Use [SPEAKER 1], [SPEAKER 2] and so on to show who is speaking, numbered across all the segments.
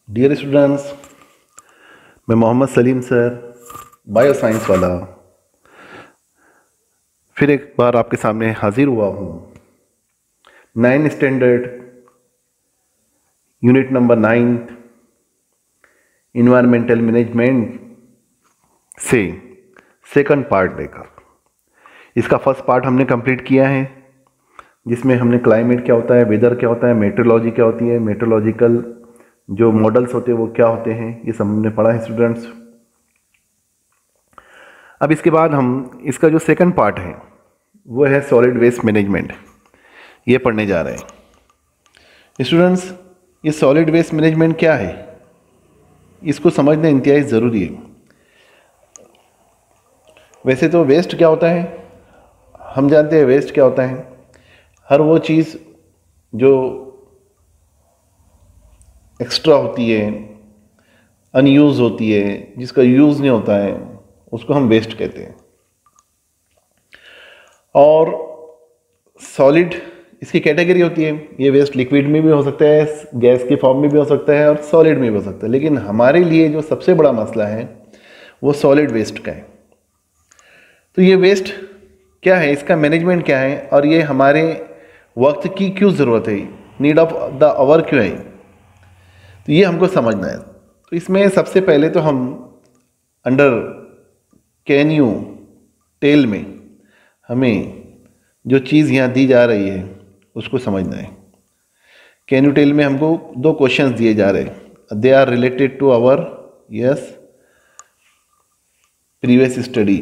[SPEAKER 1] Dear students, मैं Mohammed Salim sir, bio science वाला, फिर एक बार आपके सामने हाजिर हुआ हूँ 9th standard unit number 9 environmental management से सेकंड पार्ट लेकर। इसका फर्स्ट पार्ट हमने कंप्लीट किया है, जिसमें हमने क्लाइमेट क्या होता है, वेदर क्या होता है, मेट्रोलॉजी क्या होती है, मेट्रोलॉजिकल जो मॉडल्स होते हैं वो क्या होते हैं, ये सब हमने पढ़ा है स्टूडेंट्स। अब इसके बाद हम इसका जो सेकंड पार्ट है वो है सॉलिड वेस्ट मैनेजमेंट, ये पढ़ने जा रहे हैं स्टूडेंट्स। ये सॉलिड वेस्ट मैनेजमेंट क्या है, इसको समझना इंतहाई ज़रूरी है। वैसे तो वेस्ट क्या होता है हम जानते हैं, वेस्ट क्या होता है, हर वो चीज़ जो एक्स्ट्रा होती है, अनयूज़ होती है, जिसका यूज़ नहीं होता है, उसको हम वेस्ट कहते हैं। और सॉलिड इसकी कैटेगरी होती है, ये वेस्ट लिक्विड में भी हो सकता है, गैस के फॉर्म में भी हो सकता है और सॉलिड में भी हो सकता है। लेकिन हमारे लिए जो सबसे बड़ा मसला है वो सॉलिड वेस्ट का है। तो ये वेस्ट क्या है, इसका मैनेजमेंट क्या है और ये हमारे वक्त की क्यों ज़रूरत है, नीड ऑफ द आवर क्यों है, तो ये हमको समझना है। तो इसमें सबसे पहले तो हम अंडर कैन यू टेल में हमें जो चीज़ यहाँ दी जा रही है उसको समझना है। कैन यू टेल में हमको 2 क्वेश्चंस दिए जा रहे हैं, they are related to our yes previous study.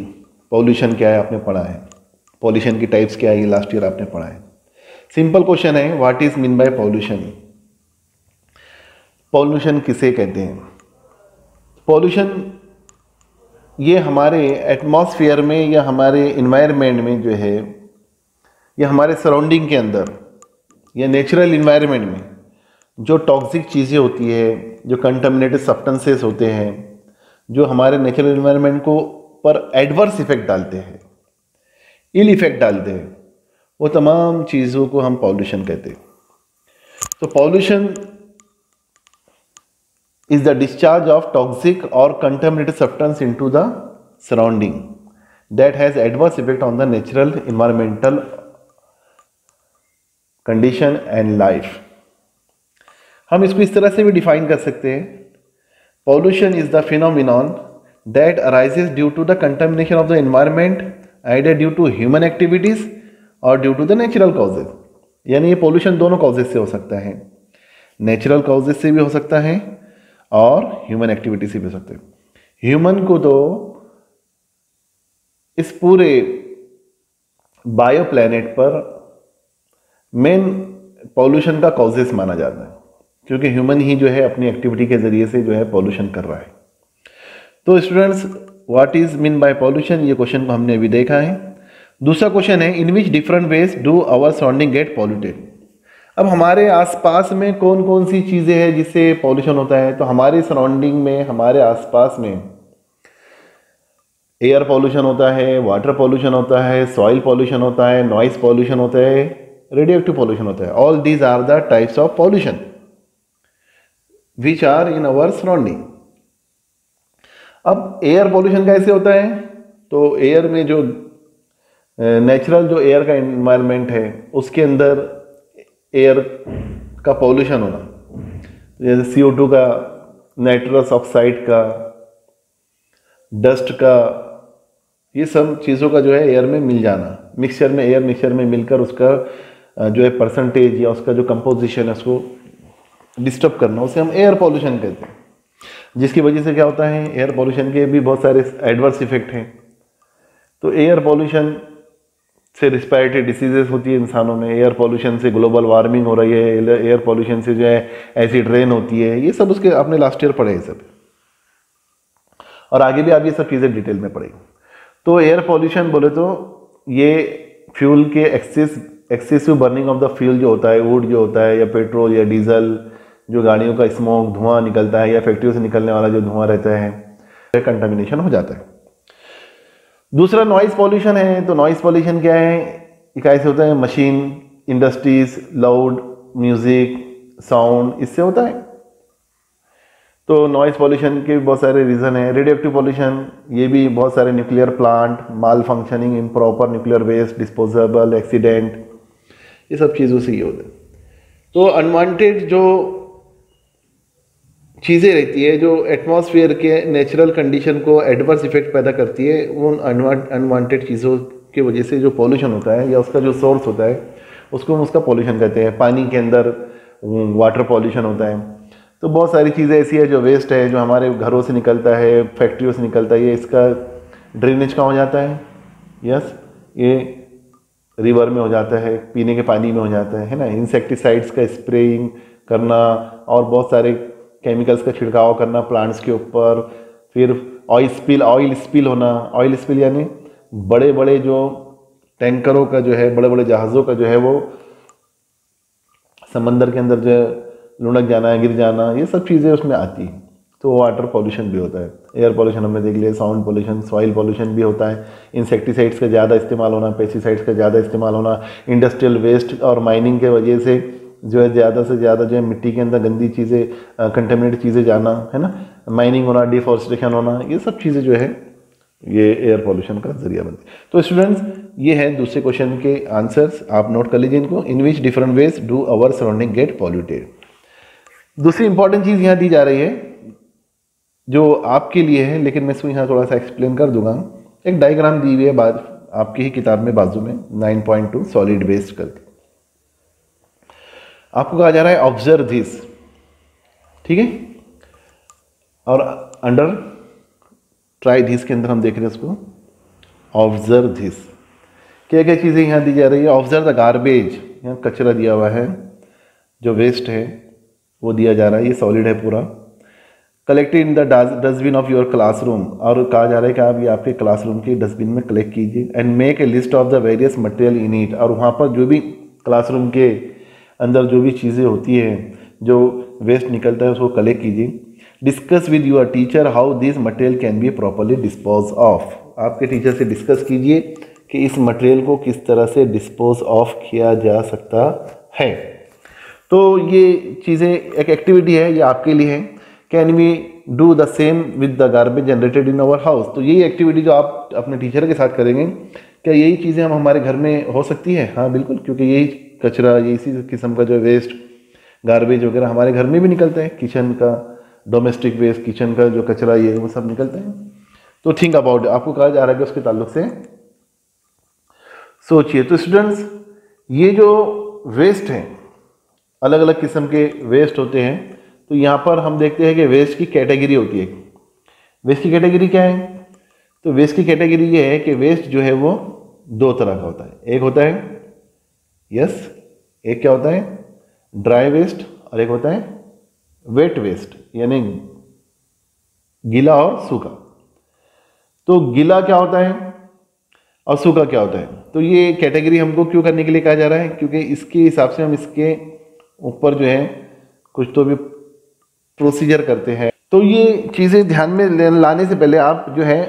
[SPEAKER 1] Pollution क्या है आपने पढ़ा है, पॉल्यूशन की टाइप्स क्या है ये लास्ट ईयर आपने पढ़ा है। सिंपल क्वेश्चन है, what is mean by pollution, pollution किसे कहते हैं। पॉल्यूशन ये हमारे एटमॉस्फेयर में या हमारे इन्वायरमेंट में जो है, या हमारे सराउंडिंग के अंदर या नेचुरल इन्वायरमेंट में जो टॉक्सिक चीज़ें होती है, जो कंटामिनेटेड सब्सटेंसेस होते हैं, जो हमारे नेचुरल इन्वायरमेंट को पर एडवर्स इफेक्ट डालते हैं, इल इफेक्ट डालते हैं, वो तमाम चीज़ों को हम पॉल्यूशन कहते हैं। तो pollution is the discharge of toxic or contaminated substance into the surrounding that has adverse effect on the natural environmental condition and life। हम इसको इस तरह से भी डिफाइन कर सकते हैं, pollution is the phenomenon that arises due to the contamination of the environment either due to human activities or due to the natural causes। यानी ये pollution दोनों causes से हो सकता है, नेचुरल causes से भी हो सकता है और ह्यूमन एक्टिविटी से भी हो सकते हैं। ह्यूमन को तो इस पूरे बायो प्लैनेट पर मेन पॉल्यूशन का कॉजेस माना जाता है, क्योंकि ह्यूमन ही जो है अपनी एक्टिविटी के जरिए से जो है पॉल्यूशन कर रहा है। तो students, what is mean by pollution, ये क्वेश्चन को हमने अभी देखा है। दूसरा क्वेश्चन है, in which different ways do our surrounding get polluted. अब हमारे आसपास में कौन कौन सी चीज़ें हैं जिससे पॉल्यूशन होता है। तो हमारे सराउंडिंग में, हमारे आसपास में एयर पॉल्यूशन होता है, वाटर पॉल्यूशन होता है, सॉइल पॉल्यूशन होता है, नॉइस पॉल्यूशन होता है, रेडियोएक्टिव पॉल्यूशन होता है। All these are the types of pollution which are in our surrounding. अब एयर पॉल्यूशन कैसे होता है, तो एयर में जो नेचुरल जो एयर का एनवायरनमेंट है उसके अंदर एयर का पॉल्यूशन होना, जैसे CO2 का, नाइट्रस ऑक्साइड का, डस्ट का, ये सब चीज़ों का जो है एयर में मिल जाना, मिक्सचर में, एयर मिक्सचर में मिलकर उसका जो है परसेंटेज या उसका जो कंपोजिशन है उसको डिस्टर्ब करना, उसे हम एयर पॉल्यूशन कहते हैं। जिसकी वजह से क्या होता है, एयर पॉल्यूशन के भी बहुत सारे एडवर्स इफेक्ट हैं। तो एयर पॉल्यूशन से रिस्पायरेटरी डिसीजेस होती है इंसानों में, एयर पॉल्यूशन से ग्लोबल वार्मिंग हो रही है, एयर पॉल्यूशन से जो है एसिड रेन होती है, ये सब उसके आपने लास्ट ईयर पढ़े हैं सब, और आगे भी आप ये सब चीज़ें डिटेल में पढ़ेंगे। तो एयर पॉल्यूशन बोले तो ये फ्यूल के excessive burning of the fuel जो होता है, वुड जो होता है, या पेट्रोल या डीजल, जो गाड़ियों का स्मोक धुआं निकलता है, या फैक्ट्रियों से निकलने वाला जो धुआं रहता है, कंटामिनेशन हो जाता है। दूसरा नॉइस पॉल्यूशन है। तो नॉइस पॉल्यूशन क्या है, इकाई से होता है machine, industries, loud music, sound, इससे होता है। तो नॉइज पॉल्यूशन के बहुत सारे रीज़न हैं। रेडियोएक्टिव पॉल्यूशन, ये भी बहुत सारे nuclear plant, malfunctioning, improper nuclear waste, disposable, accident, ये सब चीज़ों से ये होता है। तो अनवांटेड जो चीज़ें रहती है, जो एटमॉस्फेयर के नेचुरल कंडीशन को एडवर्स इफेक्ट पैदा करती है, उन अनवांटेड चीज़ों की वजह से जो पॉल्यूशन होता है या उसका जो सोर्स होता है उसको हम उसका पॉल्यूशन कहते हैं। पानी के अंदर वाटर पॉल्यूशन होता है। तो बहुत सारी चीज़ें ऐसी है जो वेस्ट है, जो हमारे घरों से निकलता है, फैक्ट्रियों से निकलता है, ये इसका ड्रेनेज कहाँ हो जाता है? यस, ये रिवर में हो जाता है, पीने के पानी में हो जाता है ना। इंसेक्टिसाइड्स का स्प्रेइंग करना और बहुत सारे केमिकल्स का छिड़काव करना प्लांट्स के ऊपर, फिर ऑयल स्पिल होना। ऑयल स्पिल यानी बड़े बड़े जो टैंकरों का जो है, बड़े बड़े जहाज़ों का जो है वो समंदर के अंदर जो है लुढ़क जाना, गिर जाना, ये सब चीज़ें उसमें आती हैं। तो वाटर पॉल्यूशन भी होता है। एयर पॉल्यूशन हमने देख लिया, साउंड पॉल्यूशन, सॉइल पॉल्यूशन भी होता है। इंसेक्टिसाइड्स का ज़्यादा इस्तेमाल होना, पेस्टिसाइड्स का ज़्यादा इस्तेमाल होना, इंडस्ट्रियल वेस्ट और माइनिंग के वजह से जो है ज़्यादा से ज़्यादा जो है मिट्टी के अंदर गंदी चीज़ें, कंटेमिनेटेड चीज़ें जाना, है ना, माइनिंग होना, डिफॉरेस्टेशन होना, ये सब चीज़ें जो है ये एयर पॉल्यूशन का जरिया बनती है। तो स्टूडेंट्स, ये है दूसरे क्वेश्चन के आंसर्स, आप नोट कर लीजिए इनको। In which different ways do our surrounding get polluted. दूसरी इंपॉर्टेंट चीज़ यहाँ दी जा रही है जो आपके लिए है, लेकिन मैं इसको यहाँ थोड़ा सा एक्सप्लेन कर दूंगा। एक डायग्राम दी हुई है बाद आपकी ही किताब में बाजू में 9.2 सॉलिड वेस्ट करके। आपको कहा जा रहा है ऑब्जर्व दिस, ठीक है, और अंडर ट्राई दिस के अंदर हम देख रहे हैं इसको ऑब्जर्व दिस। क्या क्या चीज़ें यहाँ दी जा रही है? ऑब्जर्व द गार्बेज, यहाँ कचरा दिया हुआ है, जो वेस्ट है वो दिया जा रहा है, ये सॉलिड है पूरा। Collected in the dustbin of your classroom, और कहा जा रहा है कि आप ये आपके क्लासरूम के डस्टबिन में कलेक्ट कीजिए। And make a list of the various material in it, और वहाँ पर जो भी क्लासरूम के अंदर जो भी चीज़ें होती हैं, जो वेस्ट निकलता है, उसको कलेक्ट कीजिए। Discuss with your teacher how this material can be properly dispose of, आपके टीचर से डिस्कस कीजिए कि इस मटेरियल को किस तरह से डिस्पोज ऑफ किया जा सकता है। तो ये चीज़ें एक एक्टिविटी है, ये आपके लिए है। Can we do the same with the garbage generated in our house, तो यही एक्टिविटी जो आप अपने टीचर के साथ करेंगे, क्या यही चीज़ें हम हमारे घर में हो सकती है? हाँ बिल्कुल, क्योंकि यही कचरा, ये इसी किस्म का जो वेस्ट, गार्बेज वगैरह हमारे घर में भी निकलता है। किचन का डोमेस्टिक वेस्ट, किचन का जो कचरा ये वो सब निकलता है। तो थिंक अबाउट, आपको कहा जा रहा है कि उसके ताल्लुक से सोचिए। तो स्टूडेंट्स, ये जो वेस्ट हैं, अलग अलग किस्म के वेस्ट होते हैं। तो यहाँ पर हम देखते हैं कि वेस्ट की कैटेगरी होती है। वेस्ट की कैटेगरी क्या है? तो वेस्ट की कैटेगरी ये है कि वेस्ट जो है वो दो तरह का होता है। एक होता है एक क्या होता है? ड्राई वेस्ट, और एक होता है वेट वेस्ट, यानी गीला और सूखा। तो गीला क्या होता है और सूखा क्या होता है? तो ये कैटेगरी हमको क्यों करने के लिए कहा जा रहा है? क्योंकि इसके हिसाब से हम इसके ऊपर जो है कुछ तो भी प्रोसीजर करते हैं। तो ये चीज़ें ध्यान में लाने से पहले आप जो है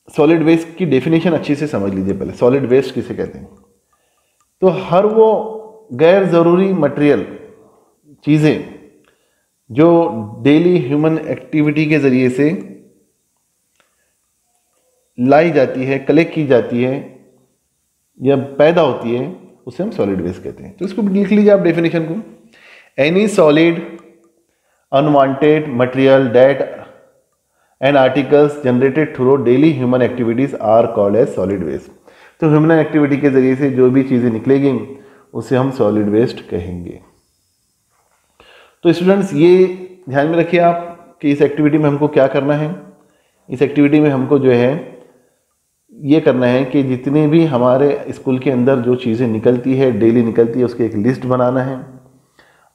[SPEAKER 1] सॉलिड वेस्ट की डेफिनेशन अच्छी से समझ लीजिए। पहले सॉलिड वेस्ट किसे कहते हैं? तो हर वो गैर ज़रूरी मटेरियल, चीज़ें जो डेली ह्यूमन एक्टिविटी के ज़रिए से लाई जाती है, कलेक्ट की जाती है या पैदा होती है, उसे हम सॉलिड वेस्ट कहते हैं। तो इसको लिख लीजिए आप डेफिनेशन को। Any solid unwanted material that and articles generated through daily human activities are called as solid waste. तो ह्यूमन एक्टिविटी के जरिए से जो भी चीज़ें निकलेगी उसे हम सॉलिड वेस्ट कहेंगे। तो स्टूडेंट्स, ये ध्यान में रखिए आप कि इस एक्टिविटी में हमको क्या करना है। इस एक्टिविटी में हमको जो है ये करना है कि जितने भी हमारे स्कूल के अंदर जो चीज़ें निकलती है, डेली निकलती है, उसकी एक लिस्ट बनाना है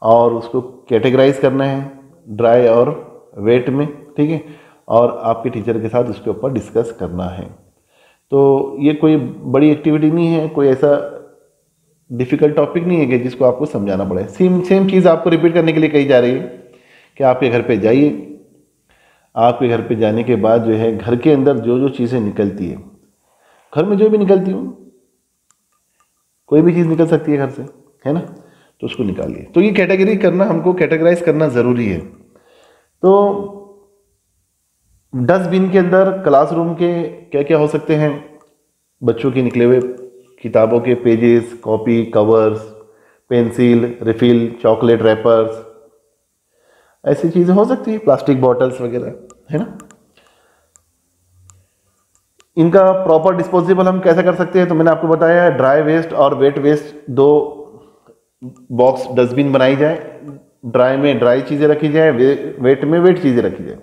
[SPEAKER 1] और उसको कैटेगराइज करना है ड्राई और वेट में, ठीक है, और आपके टीचर के साथ उसके ऊपर डिस्कस करना है। तो ये कोई बड़ी एक्टिविटी नहीं है, कोई ऐसा डिफ़िकल्ट टॉपिक नहीं है कि जिसको आपको समझाना पड़े। सेम चीज़ आपको रिपीट करने के लिए कही जा रही है कि आपके घर पे जाइए। आपके घर पे जाने के बाद जो है घर के अंदर जो जो चीज़ें निकलती है, घर में जो भी निकलती हो, कोई भी चीज़ निकल सकती है घर से, है ना, तो उसको निकालिए। तो ये कैटेगरी करना, हमको कैटेगराइज करना ज़रूरी है। तो डस्टबिन के अंदर क्लासरूम के क्या क्या हो सकते हैं, बच्चों के निकले हुए किताबों के pages, copy, covers, pencil, refill, chocolate rappers, ऐसी चीज़ें हो सकती है, प्लास्टिक बॉटल्स वगैरह, है ना। इनका प्रॉपर डिस्पोजेबल हम कैसे कर सकते हैं, तो मैंने आपको बताया ड्राई वेस्ट और वेट वेस्ट, दो बॉक्स डस्टबिन बनाई जाए। ड्राई में ड्राई चीज़ें रखी जाए, वेट में वेट चीज़ें रखी जाए।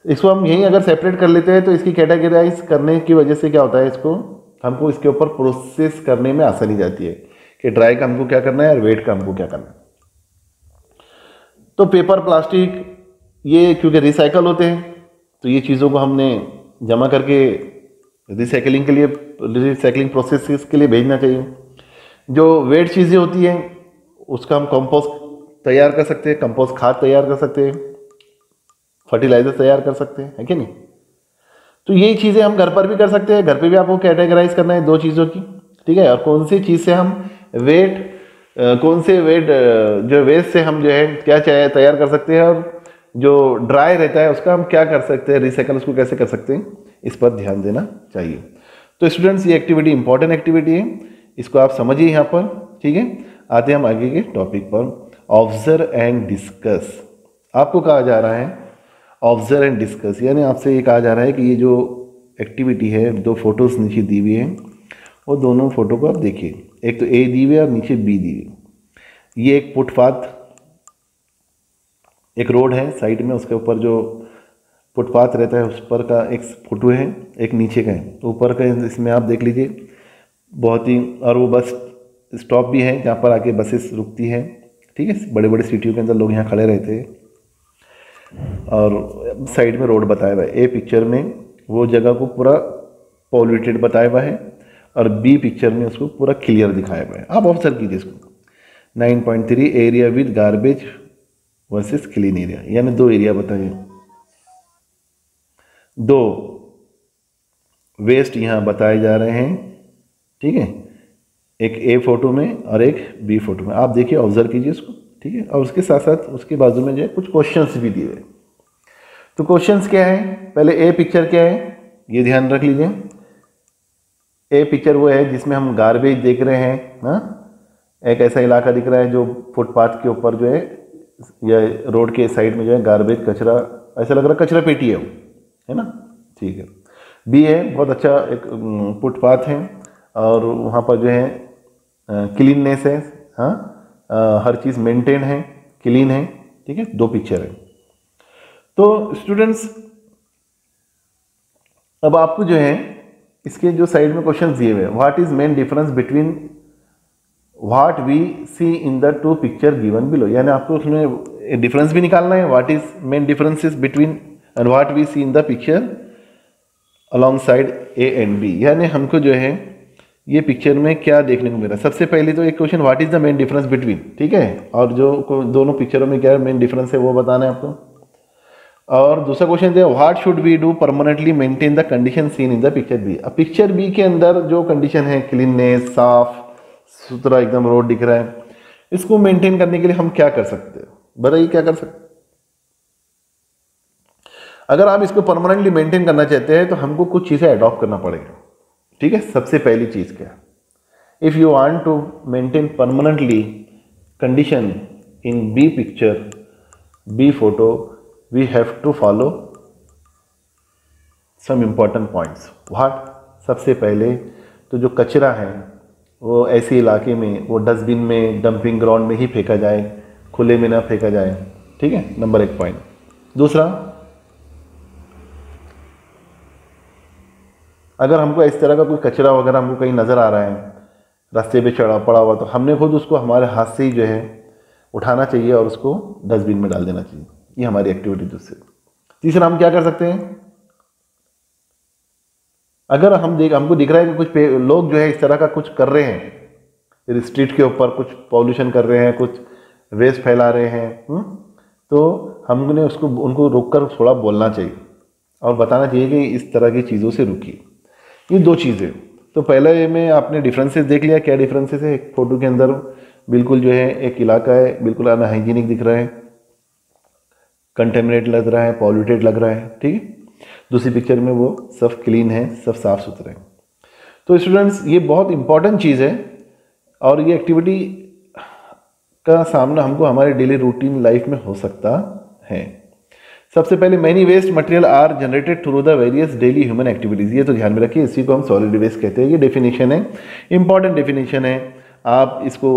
[SPEAKER 1] इसको हम यहीं अगर सेपरेट कर लेते हैं तो इसकी कैटेगराइज करने की वजह से क्या होता है, इसको हमको इसके ऊपर प्रोसेस करने में आसानी जाती है कि ड्राई का हमको क्या करना है और वेट का हमको क्या करना है। तो पेपर, प्लास्टिक, ये क्योंकि रिसाइकल होते हैं, तो ये चीज़ों को हमने जमा करके रिसाइकलिंग के लिए, रिसाइकलिंग प्रोसेस के लिए भेजना चाहिए। जो वेट चीज़ें होती हैं उसका हम कंपोस्ट तैयार कर सकते हैं, कंपोस्ट खाद तैयार कर सकते हैं, फर्टिलाइजर तैयार कर सकते हैं, है कि नहीं। तो यही चीज़ें हम घर पर भी कर सकते हैं। घर पे भी आपको कैटेगराइज करना है दो चीज़ों की, ठीक है। और कौन सी चीज़ से हम वेट, कौन से वेट जो वेस्ट से हम जो है क्या तैयार कर सकते हैं, और जो ड्राई रहता है उसका हम क्या कर सकते हैं, रिसाइकल उसको कैसे कर सकते हैं, इस पर ध्यान देना चाहिए। तो स्टूडेंट्स, ये एक्टिविटी इंपॉर्टेंट एक्टिविटी है, इसको आप समझिए यहाँ पर, ठीक है। आते हैं हम आगे के टॉपिक पर, ऑब्जर्व एंड डिस्कस। आपको कहा जा रहा है ऑब्जर्व एंड डिस्कस, यानी आपसे ये कहा जा रहा है कि ये जो एक्टिविटी है, दो फोटोज नीचे दी हुई है, वो दोनों फोटो को आप देखिए। एक तो ए दी हुई है और नीचे बी दी हुई। ये एक फुटपाथ, एक रोड है साइड में, उसके ऊपर जो फुटपाथ रहता है उस पर का एक फोटो है, एक नीचे का है। तो ऊपर का इसमें आप देख लीजिए बहुत ही, और वो बस स्टॉप भी है जहाँ पर आके बसेस रुकती है, ठीक है। बड़े बड़े सिटियों के अंदर लोग यहाँ खड़े रहते हैं, और साइड में रोड बताया हुआ है। ए पिक्चर में वो जगह को पूरा पॉल्यूटेड बताया हुआ है, और बी पिक्चर में उसको पूरा क्लियर दिखाया हुआ है। आप ऑब्जर्व कीजिए इसको। 9.3 area with garbage versus clean area, यानी दो एरिया बताइए, दो वेस्ट यहाँ बताए जा रहे हैं, ठीक है। एक ए फोटो में और एक बी फोटो में, आप देखिए, ऑब्जर्व कीजिए इसको, ठीक है। और उसके साथ साथ उसके बाजू में जो है कुछ क्वेश्चंस भी दिए हुए। तो क्वेश्चंस क्या है, पहले ए पिक्चर क्या है ये ध्यान रख लीजिए। ए पिक्चर वो है जिसमें हम गार्बेज देख रहे हैं, हाँ, एक ऐसा इलाका दिख रहा है जो फुटपाथ के ऊपर जो है या रोड के साइड में जो है गार्बेज, कचरा, ऐसा लग रहा है कचरा पेटी है वो, है ना, ठीक है। बी है बहुत अच्छा एक फुटपाथ है, और वहाँ पर जो है क्लीननेस है, हाँ, हर चीज़ मेंटेन है, क्लीन है, ठीक है। दो पिक्चर है। तो स्टूडेंट्स, अब आपको जो है इसके जो साइड में क्वेश्चन दिए हुए हैं, what is main difference between what we see in the two picture given below, यानी आपको उसमें डिफरेंस भी निकालना है, what is main differences between and what we see in the picture along side A and B, यानी हमको जो है ये पिक्चर में क्या देखने को मिला। सबसे पहले तो एक question, what is the main difference between, ठीक है, और जो दोनों पिक्चरों में क्या मेन डिफरेंस है वो बताना है आपको। और दूसरा क्वेश्चन है, what should we do permanently maintain the condition seen in the picture B. अब पिक्चर बी के अंदर जो कंडीशन है, क्लीननेस, साफ सुथरा एकदम रोड दिख रहा है, इसको मेंटेन करने के लिए हम क्या कर सकते हैं, बताइए क्या कर सकते। अगर आप इसको परमानेंटली मेंटेन करना चाहते हैं तो हमको कुछ चीज़ें अडॉप्ट करना पड़ेगा, ठीक है। सबसे पहली चीज़ क्या, if you want to maintain permanently condition in B picture, B photo, we have to follow some important points. What, सबसे पहले तो जो कचरा है वो ऐसे इलाके में, वो डस्टबिन में, डंपिंग ग्राउंड में ही फेंका जाए, खुले में ना फेंका जाए, ठीक है, नंबर एक पॉइंट। दूसरा, अगर हमको इस तरह का कोई कचरा वगैरह हमको कहीं नज़र आ रहा है, रास्ते पे चढ़ा पड़ा हुआ, तो हमने खुद उसको हमारे हाथ से ही जो है उठाना चाहिए और उसको डस्टबिन में डाल देना चाहिए। ये हमारी एक्टिविटी दूसरी। तीसरा, हम क्या कर सकते हैं, अगर हमको दिख रहा है कि कुछ लोग जो है इस तरह का कुछ कर रहे हैं, स्ट्रीट के ऊपर कुछ पॉल्यूशन कर रहे हैं, कुछ वेस्ट फैला रहे हैं, तो हमने उनको रोककर थोड़ा बोलना चाहिए और बताना चाहिए कि इस तरह की चीज़ों से रुकिए। ये दो चीज़ें। तो पहले में आपने डिफरेंसेस देख लिया, क्या डिफरेंसेस है। एक फोटो के अंदर बिल्कुल जो है एक इलाका है बिल्कुल अनहाइजीनिक दिख रहा है, कंटेमिनेट लग रहा है, पॉल्यूटेड लग रहा है, ठीक है। दूसरी पिक्चर में वो सब क्लीन है, सब साफ सुथरा है। तो स्टूडेंट्स ये बहुत इंपॉर्टेंट चीज़ है और ये एक्टिविटी का सामना हमको हमारे डेली रूटीन लाइफ में हो सकता है। सबसे पहले many waste material are generated through the various daily human activities, ये तो ध्यान में रखिए, इसी को हम सॉलिड वेस्ट कहते हैं। ये डेफिनेशन है, इंपॉर्टेंट डेफिनेशन है, आप इसको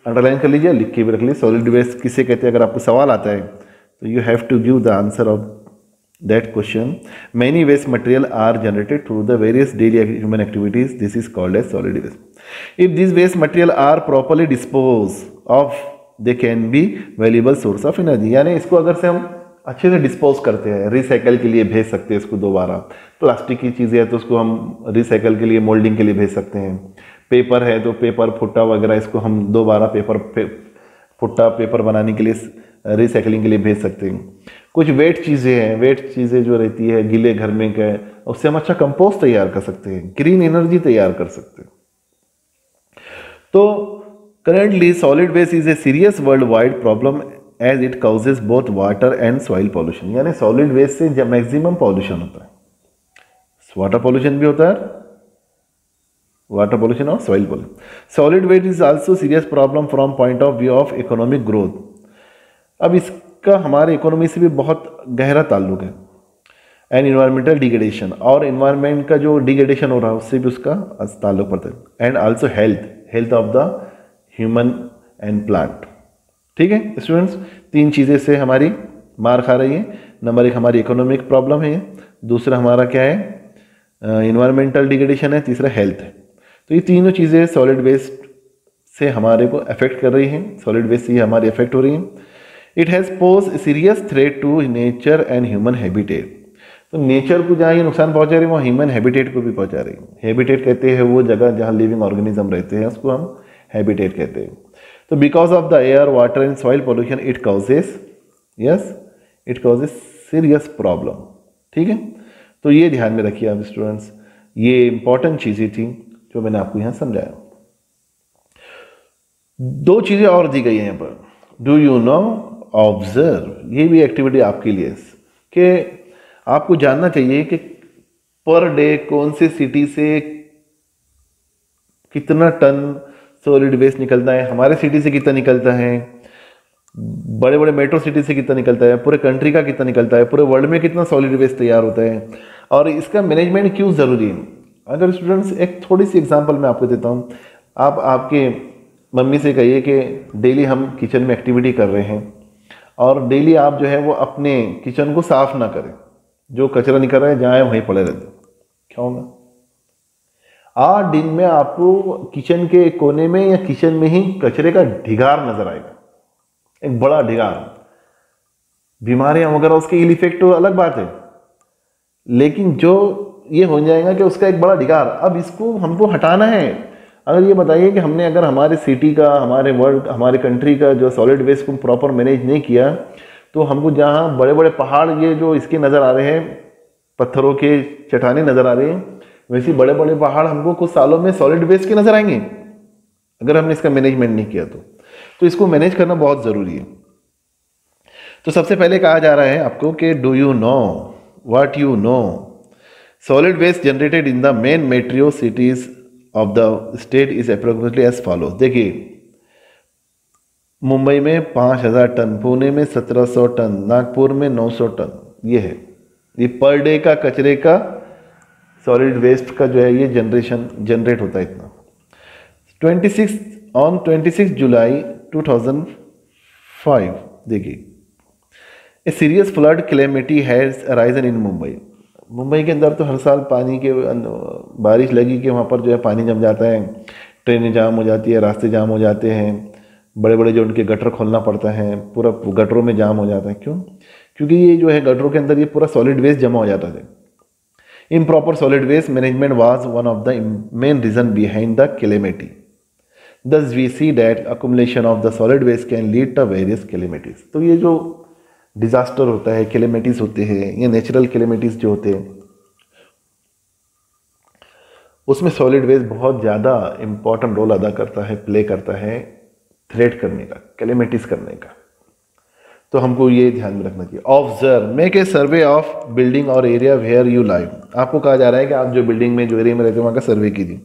[SPEAKER 1] अंडरलाइन कर लीजिए, लिख के भी रख लीजिए। सॉलिड वेस्ट किसे कहते हैं, अगर आपको सवाल आता है तो you have to give the answer of that question. Many waste material are generated through the various daily human activities, this is called as solid waste. If this waste material are properly dispose of they can be valuable source of energy, यानी इसको अगर से हम अच्छे से dispose करते हैं, recycle के लिए भेज सकते हैं इसको दोबारा। प्लास्टिक की चीज़ें है तो उसको हम रिसाइकल के लिए, मोल्डिंग के लिए भेज सकते हैं। पेपर है तो पेपर फुट्टा वगैरह इसको हम दोबारा फुट्टा पेपर बनाने के लिए, रिसाइकलिंग के लिए भेज सकते हैं। कुछ वेट चीज़ें हैं, वेट चीज़ें जो रहती है गीले घर में का, उससे हम अच्छा कंपोस्ट तैयार कर सकते हैं, ग्रीन एनर्जी तैयार कर सकते हैं। तो currently solid waste is a serious worldwide problem as it causes both water and soil pollution, यानी solid waste से मैक्सिमम पॉल्यूशन होता है, वाटर पॉल्यूशन भी होता है, वाटर पॉल्यूशन और soil pollution. Solid waste is also serious problem from point of view of economic growth. अब इसका हमारे इकोनॉमी से भी बहुत गहरा ताल्लुक है। एंड इन्वायरमेंटल डिग्रेडेशन, और इन्वायरमेंट का जो डिग्रेडेशन हो रहा है उससे भी उसका ताल्लुक पड़ता है। And also health of the human and plant, ठीक है स्टूडेंट्स। तीन चीज़ें से हमारी मार खा रही है। नंबर एक हमारी इकोनॉमिक प्रॉब्लम है, दूसरा हमारा क्या है, इन्वायरमेंटल डिग्रेडेशन है, तीसरा हेल्थ है। तो ये तीनों चीज़ें सॉलिड वेस्ट से हमारे को अफेक्ट कर रही हैं, सॉलिड वेस्ट से हमारी अफेक्ट हो रही हैं। It has pose serious threat to nature and human habitat. तो नेचर को जहाँ ये नुकसान पहुँचा रही है वो ह्यूमन हैबिटेट को भी पहुँचा रही है। हैबिटेट कहते हैं वो जगह जहाँ लिविंग ऑर्गेनिज्म रहते हैं, उसको हम हैबिटेट कहते हैं। तो because of the air water and soil pollution it causes serious problem, ठीक है। तो ये ध्यान में रखिए आप स्टूडेंट्स, ये इंपॉर्टेंट चीज़ें थी जो मैंने आपको यहाँ समझाया। दो चीज़ें और दी गई हैं यहाँ पर, डू यू नो, ऑब्जर्व, ये भी एक्टिविटी आपके लिए कि आपको जानना चाहिए कि पर डे कौन से सिटी से कितना टन सॉलिड वेस्ट निकलता है, हमारे सिटी से कितना निकलता है, बड़े बड़े मेट्रो सिटी से कितना निकलता है, पूरे कंट्री का कितना निकलता है, पूरे वर्ल्ड में कितना सॉलिड वेस्ट तैयार होता है, और इसका मैनेजमेंट क्यों ज़रूरी है। अगर स्टूडेंट्स एक थोड़ी सी एग्जांपल मैं आपको देता हूँ। आप आपके मम्मी से कहिए कि डेली हम किचन में एक्टिविटी कर रहे हैं और डेली आप जो है वो अपने किचन को साफ ना करें, जो कचरा निकल रहा है जहाँ वहीं पड़े रहते, क्या होगा। 8 दिन में आपको किचन के कोने में या किचन में ही कचरे का ढिगार नजर आएगा, एक बड़ा ढिगार। बीमारियां वगैरह उसके इल इफेक्ट तो अलग बात है, लेकिन जो ये हो जाएगा कि उसका एक बड़ा ढिगार, अब इसको हमको हटाना है। अगर ये बताइए कि हमने अगर हमारे सिटी का, हमारे वर्ल्ड, हमारे कंट्री का जो सॉलिड वेस्ट को प्रॉपर मैनेज नहीं किया, तो हमको जहाँ बड़े बड़े पहाड़ ये जो इसके नज़र आ रहे हैं, पत्थरों के चट्टानें नज़र आ रही हैं, वैसे बड़े बड़े पहाड़ हमको कुछ सालों में सॉलिड वेस्ट के नज़र आएंगे अगर हमने इसका मैनेजमेंट नहीं किया तो इसको मैनेज करना बहुत ज़रूरी है। तो सबसे पहले कहा जा रहा है आपको कि do you know, what you know, solid waste generated in the main metro cities of the state is approximately as follow. देखिए, मुंबई में 5000 टन, पुणे में 1700 टन, नागपुर में 900 टन, ये है, ये पर डे का कचरे का सॉलिड वेस्ट का जो है ये जनरेट होता है इतना। 26 जुलाई 2005 देखिए, a serious flood calamity has arisen in Mumbai. Mumbai के अंदर तो हर साल पानी के बारिश लगी कि वहाँ पर जो है पानी जम जाता है, ट्रेनें जाम हो जाती है, रास्ते जाम हो जाते हैं, बड़े बड़े जो उनके गटर खोलना पड़ता है, पूरा गटरों में जाम हो जाता है। क्यों? क्योंकि ये जो है गटरों के अंदर ये पूरा सॉलिड वेस्ट जमा हो जाता है। Improper solid waste management was one of the main reasons behind the calamity. Thus we see that accumulation of the solid waste can lead to various calamities. तो ये जो डिजास्टर होता है, कैलेमिटीज होते हैं, ये नेचुरल कैलेमिटीज जो होते हैं, उसमें सॉलिड वेस्ट बहुत ज़्यादा इम्पॉर्टेंट रोल अदा करता है, प्ले करता है थ्रेट करने का, कैलेमिटीज करने का। तो हमको ये ध्यान में रखना चाहिए। Observe, make a survey of building और एरिया वेयर यू लाइव। आपको कहा जा रहा है कि आप जो बिल्डिंग में, जो एरिया में रहते हो, वहाँ का सर्वे कीजिए।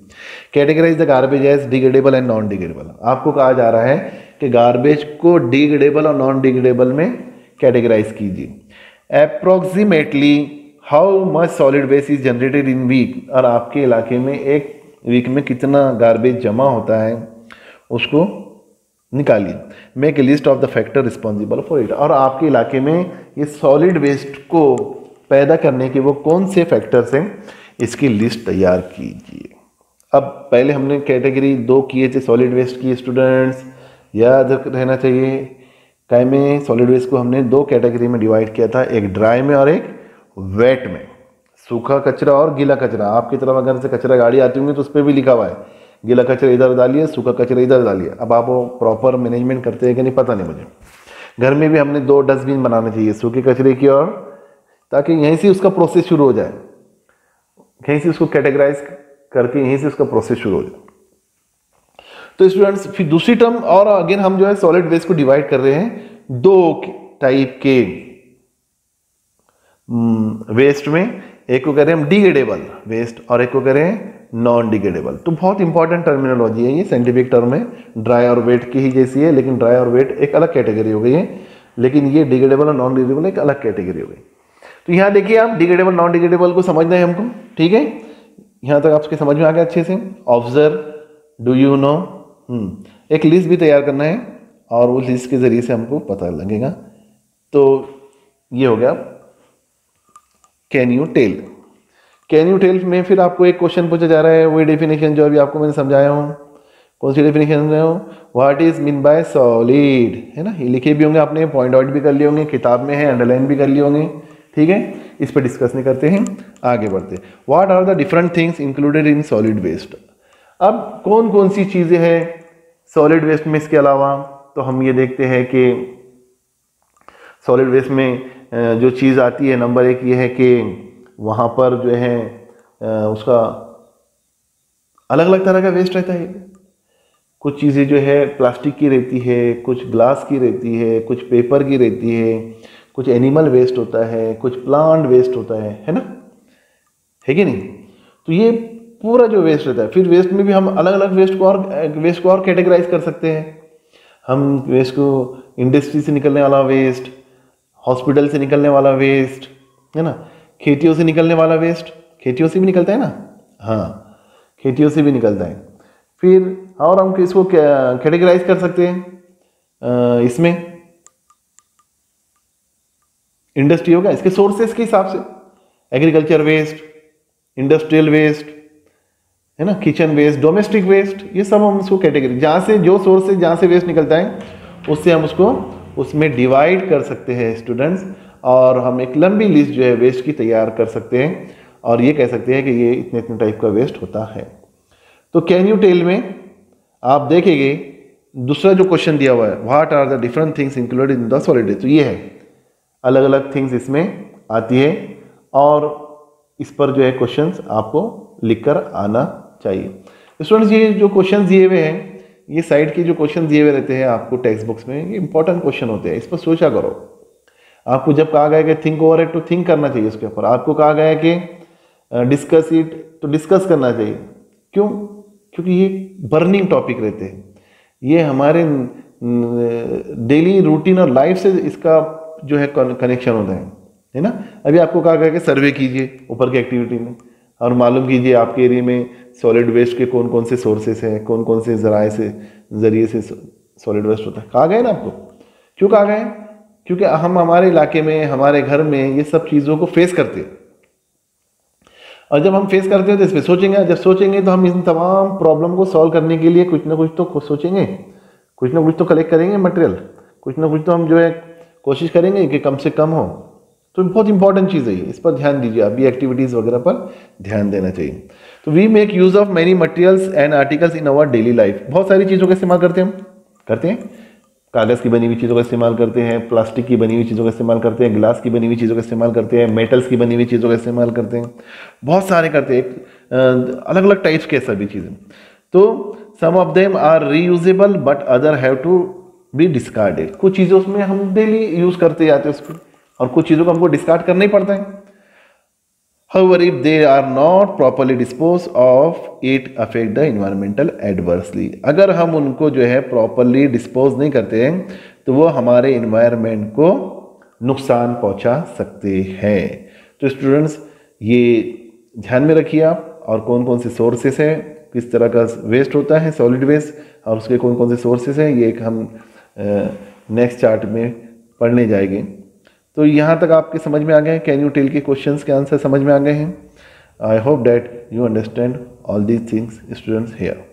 [SPEAKER 1] Categorize the garbage as degradable and non degradable. आपको कहा जा रहा है कि गार्बेज को डिग्रेडेबल और नॉन डिग्रेडेबल में कैटेगराइज कीजिए। Approximately how much solid waste is generated in week. और आपके इलाके में एक वीक में कितना गार्बेज जमा होता है उसको निकालिए। Make a list of the factor responsible for it. और आपके इलाके में ये सॉलिड वेस्ट को पैदा करने के वो कौन से फैक्टर्स हैं, इसकी लिस्ट तैयार कीजिए। अब पहले हमने कैटेगरी 2 किए थे सॉलिड वेस्ट की, स्टूडेंट्स याद रहना चाहिए। काय में सॉलिड वेस्ट को हमने 2 कैटेगरी में डिवाइड किया था, एक ड्राई में और एक वेट में। सूखा कचरा और गीला कचरा। आपकी तरफ अगर से कचरा गाड़ी आती होंगी तो उस पर भी लिखा हुआ है, गीला कचरा इधर डालिए, सूखा कचरा इधर डालिए। अब आप वो प्रॉपर मैनेजमेंट करते हैं कि नहीं पता नहीं मुझे। घर में भी हमने 2 डस्टबिन बनाने चाहिए, सूखे कचरे की और, ताकि यहीं से उसका प्रोसेस शुरू हो जाए, कहीं से उसको कैटेगराइज करके यहीं से उसका प्रोसेस शुरू हो जाए। तो स्टूडेंट्स फिर दूसरी टर्म, और अगेन हम जो है सॉलिड वेस्ट को डिवाइड कर रहे हैं 2 टाइप के वेस्ट में। एक को कह रहे हैं हम डिग्रेडेबल वेस्ट और एक को कह रहे हैं नॉन डिग्रेडेबल। तो बहुत इंपॉर्टेंट टर्मिनोलॉजी है ये, साइंटिफिक टर्म है, ड्राई और वेट की ही जैसी है, लेकिन ड्राई और वेट एक अलग कैटेगरी हो गई है, लेकिन ये डिग्रेडेबल और नॉन डिग्रेडेबल एक अलग कैटेगरी हो गई। तो यहाँ देखिए आप डिग्रेडेबल नॉन डिग्रेडेबल को समझना है हमको, ठीक है। यहाँ तक आपके समझ में आ गया अच्छे से। ऑब्जर्व, डू यू नो, एक लिस्ट भी तैयार करना है और उस लिस्ट के जरिए से हमको पता लगेगा। तो ये हो गया can you tell. Can you tell में फिर आपको एक क्वेश्चन पूछा जा रहा है, वही डेफिनेशन जो अभी आपको मैंने समझाया हूँ। कौन सी डेफिनेशन समझाया हूँ? What is mean bye solid, है ना। ये लिखे भी होंगे आपने, पॉइंट आउट भी कर लिए होंगे, किताब में है, अंडरलाइन भी कर लिए होंगे, ठीक है। इस पर डिस्कस नहीं करते हैं, आगे बढ़ते हैं। What are the different things included in solid waste. अब कौन कौन सी चीज़ें हैं सॉलिड वेस्ट में इसके अलावा, तो हम ये देखते हैं कि सॉलिड वेस्ट में जो चीज़ आती है, नंबर 1 ये है कि वहाँ पर जो है उसका अलग अलग तरह का वेस्ट रहता है। कुछ चीज़ें जो है प्लास्टिक की रहती है, कुछ ग्लास की रहती है, कुछ पेपर की रहती है, कुछ एनिमल वेस्ट होता है, कुछ प्लांट वेस्ट होता है ना, है कि नहीं। तो ये पूरा जो वेस्ट रहता है, फिर वेस्ट में भी हम अलग अलग वेस्ट को और कैटेगराइज कर सकते हैं। हम वेस्ट को इंडस्ट्री से निकलने वाला वेस्ट, हॉस्पिटल से निकलने वाला वेस्ट, है ना, खेतियों से निकलने वाला वेस्ट, खेतियों से भी निकलता है ना, हाँ खेतियों से भी निकलता है। फिर और हम इसको कैटेगराइज कर सकते हैं इसमें इंडस्ट्री होगा, इसके सोर्सेस के हिसाब से, एग्रीकल्चर वेस्ट, इंडस्ट्रियल वेस्ट, है ना, किचन वेस्ट, डोमेस्टिक वेस्ट, ये सब हम उसको कैटेगरी, जहाँ से जो सोर्स से जहाँ से वेस्ट निकलता है उससे हम उसको उसमें डिवाइड कर सकते हैं स्टूडेंट्स। और हम एक लंबी लिस्ट जो है वेस्ट की तैयार कर सकते हैं और ये कह सकते हैं कि ये इतने इतने टाइप का वेस्ट होता है। तो कैन यू टेल में आप देखेंगे दूसरा जो क्वेश्चन दिया हुआ है, what are the different things included in the solid waste, तो ये है अलग अलग थिंग्स इसमें आती है और इस पर जो है क्वेश्चंस आपको लिखकर आना चाहिए। स्टूडेंट्स ये जो क्वेश्चंस दिए हुए हैं, ये साइड के जो क्वेश्चन दिए हुए रहते हैं आपको टेक्स्ट बुक्स में, ये इंपॉर्टेंट क्वेश्चन होते हैं, इस पर सोचा करो। आपको जब कहा गया कि थिंक ओवर इट, तो थिंक करना चाहिए उसके ऊपर। आपको कहा गया है कि डिस्कस इट, तो डिस्कस करना चाहिए। क्यों? क्योंकि ये बर्निंग टॉपिक रहते हैं, ये हमारे डेली रूटीन और लाइफ से इसका जो है कनेक्शन होता है ना। अभी आपको कहा गया कि सर्वे कीजिए ऊपर की एक्टिविटी में और मालूम कीजिए आपके एरिया में सॉलिड वेस्ट के कौन कौन से सोर्सेस हैं, कौन कौन से जरिए से सॉलिड वेस्ट होता है। कहा गया ना आपको। क्यों कहा गया? क्योंकि हम हमारे इलाके में, हमारे घर में ये सब चीज़ों को फेस करते हैं और जब हम फेस करते हैं तो इस पर सोचेंगे। जब सोचेंगे तो हम इन तमाम प्रॉब्लम को सॉल्व करने के लिए कुछ ना कुछ तो सोचेंगे, कुछ ना कुछ तो कलेक्ट करेंगे मटेरियल, कुछ ना कुछ तो हम जो है कोशिश करेंगे कि कम से कम हो। तो बहुत इंपॉर्टेंट चीज़ है ये, इस पर ध्यान दीजिए। अभी एक्टिविटीज़ वगैरह पर ध्यान देना चाहिए। तो we make use of many materials and articles in our daily life. बहुत सारी चीज़ों का इस्तेमाल करते हैं कागज़ की बनी हुई चीज़ों का इस्तेमाल करते हैं, प्लास्टिक की बनी हुई चीज़ों का इस्तेमाल करते हैं, गिलास की बनी हुई चीज़ों का इस्तेमाल करते हैं, मेटल्स की बनी हुई चीज़ों का इस्तेमाल करते हैं, बहुत सारे करते हैं, अलग अलग टाइप्स के सभी चीज़ें। तो some of them are reusable but other have to be discarded. कुछ चीज़ें उसमें हम डेली यूज़ करते जाते हैं उसको, और कुछ चीज़ों को हमको डिस्कार्ड करना ही पड़ता है। However, if they are not properly disposed of, it affect the environmental adversely। अगर हम उनको जो है प्रॉपरली डिस्पोज नहीं करते हैं तो वो हमारे इन्वायरमेंट को नुकसान पहुंचा सकते हैं। तो स्टूडेंट्स ये ध्यान में रखिए आप, और कौन कौन से सोर्सेस हैं, किस तरह का वेस्ट होता है सॉलिड वेस्ट, और उसके कौन कौन से सोर्सेस हैं, ये एक हम नेक्स्ट चार्ट में पढ़ने जाएंगे। तो यहाँ तक आपके समझ में आ गए हैं, कैन यू टेल के क्वेश्चंस के आंसर समझ में आ गए हैं। I hope that you understand all these things students here.